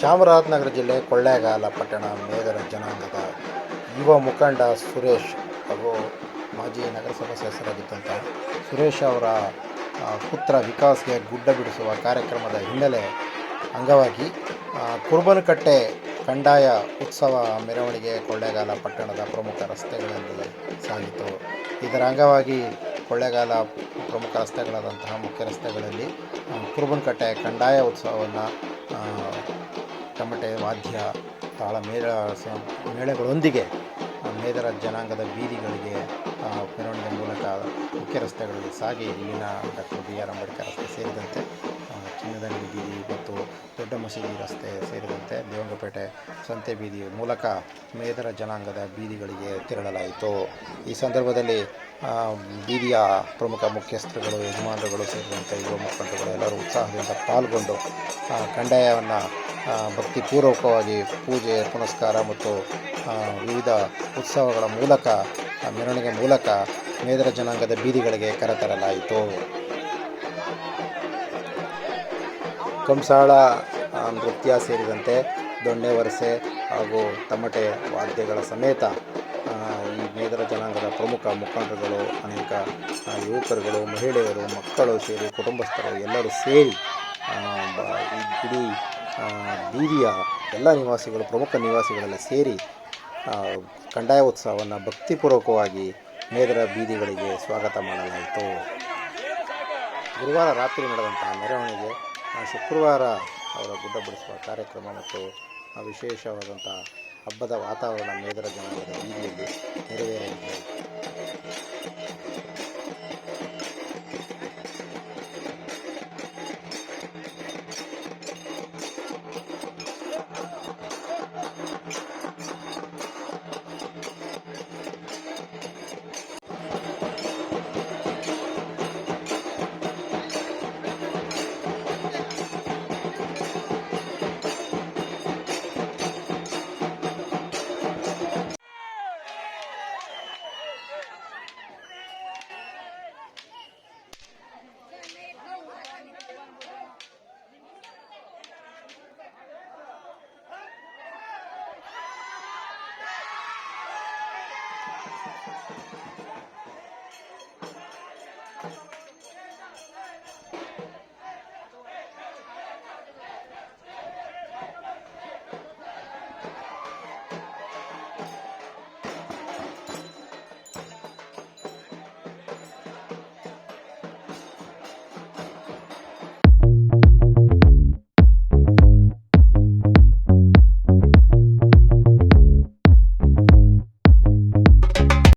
ಚಾಮರಾಜನಗರ ಜಿಲ್ಲೆ ಕೊಳ್ಳೇಗಾಲ ಪಟ್ಟಣ ಮೇದರ ಜನಾಂಗದ ಯುವ ಮುಖಂಡ ಸುರೇಶ್ ಹಾಗೂ ಮಾಜಿ ನಗರಸಭಾ ಸದಸ್ಯರಾಗಿದ್ದಂಥ ಸುರೇಶ್ ಅವರ ಪುತ್ರ ವಿಕಾಸ್ಗೆ ಗುಡ್ಡ ಬಿಡಿಸುವ ಕಾರ್ಯಕ್ರಮದ ಹಿನ್ನೆಲೆ ಅಂಗವಾಗಿ ಕುರುಬನಕಟ್ಟೆ ಕಂದಾಯ ಉತ್ಸವ ಮೆರವಣಿಗೆ ಕೊಳ್ಳೇಗಾಲ ಪಟ್ಟಣದ ಪ್ರಮುಖ ರಸ್ತೆಗಳಲ್ಲಿ ಸಾಗಿತು. ಇದರ ಅಂಗವಾಗಿ ಕೊಳ್ಳೇಗಾಲ ಪ್ರಮುಖ ರಸ್ತೆಗಳಾದಂತಹ ಮುಖ್ಯ ರಸ್ತೆಗಳಲ್ಲಿ ಕುರುಬನಕಟ್ಟೆ ಕಂದಾಯ ಉತ್ಸವವನ್ನು ತಮಟೆ ವಾದ್ಯ ತಾಳ ಮೇಳಗಳೊಂದಿಗೆ ಮೇದರ ಜನಾಂಗದ ಬೀದಿಗಳಿಗೆ ಮೆರವಣಿಗೆ ಮೂಲಕ ಮುಖ್ಯ ರಸ್ತೆಗಳಲ್ಲಿ ಸಾಗಿ ಇಲ್ಲಿನ ಡಾಕ್ಟರ್ BR ಅಂಬೇಡ್ಕರ್ ರಸ್ತೆ ಸೇರಿದಂತೆ ಚಿನ್ನದಂಗಡಿ ಬೀದಿ ಮತ್ತು ದೊಡ್ಡ ಮಸೀದಿ ರಸ್ತೆ ಸೇರಿದಂತೆ ದೇವಂಗಪೇಟೆ ಸಂತೆ ಬೀದಿ ಮೂಲಕ ಮೇದರ ಜನಾಂಗದ ಬೀದಿಗಳಿಗೆ ತೆರಳಲಾಯಿತು. ಈ ಸಂದರ್ಭದಲ್ಲಿ ಬೀದಿಯ ಪ್ರಮುಖ ಮುಖ್ಯಸ್ಥರುಗಳು, ಯಜಮಾನರುಗಳು ಸೇರಿದಂತೆ ಯುವ ಮುಖಂಡರುಗಳು ಎಲ್ಲರೂ ಉತ್ಸಾಹದಿಂದ ಪಾಲ್ಗೊಂಡು ಕಂದಾಯವನ್ನು ಭಕ್ತಿಪೂರ್ವಕವಾಗಿ ಪೂಜೆ ಪುನಸ್ಕಾರ ಮತ್ತು ವಿವಿಧ ಉತ್ಸವಗಳ ಮೂಲಕ ಮೆರವಣಿಗೆ ಮೂಲಕ ಮೇದರ ಜನಾಂಗದ ಬೀದಿಗಳಿಗೆ ಕರೆತರಲಾಯಿತು. ಕಂಸಾಳ ನೃತ್ಯ ಸೇರಿದಂತೆ ದೊಣ್ಣೆ ವರಸೆ ಹಾಗೂ ತಮಟೆ ವಾದ್ಯಗಳ ಸಮೇತ ಈ ಮೇದರ ಜನಾಂಗದ ಪ್ರಮುಖ ಮುಖಂಡರುಗಳು, ಅನೇಕ ಯುವಕರುಗಳು, ಮಹಿಳೆಯರು, ಮಕ್ಕಳು ಸೇರಿ ಕುಟುಂಬಸ್ಥರು ಎಲ್ಲರೂ ಸೇರಿ ಇಡೀ ಬೀದಿಯ ಎಲ್ಲ ನಿವಾಸಿಗಳು, ಪ್ರಮುಖ ನಿವಾಸಿಗಳೆಲ್ಲ ಸೇರಿ ಕಂದಾಯ ಉತ್ಸವವನ್ನು ಭಕ್ತಿಪೂರ್ವಕವಾಗಿ ಮೇದರ ಬೀದಿಗಳಿಗೆ ಸ್ವಾಗತ ಮಾಡಲಾಯಿತು. ಗುರುವಾರ ರಾತ್ರಿ ನಡೆದಂತಹ ಮೆರವಣಿಗೆ ಶುಕ್ರವಾರ ಅವರ ಗುಡ್ಡ ಬಿಡಿಸುವ ಕಾರ್ಯಕ್ರಮ ಮತ್ತು ವಿಶೇಷವಾದಂಥ ಹಬ್ಬದ ವಾತಾವರಣ ಮೇದರ ಜನಾಂಗದ ಬೀದಿಯಲ್ಲಿ ನೆರವೇರಲಿದೆ.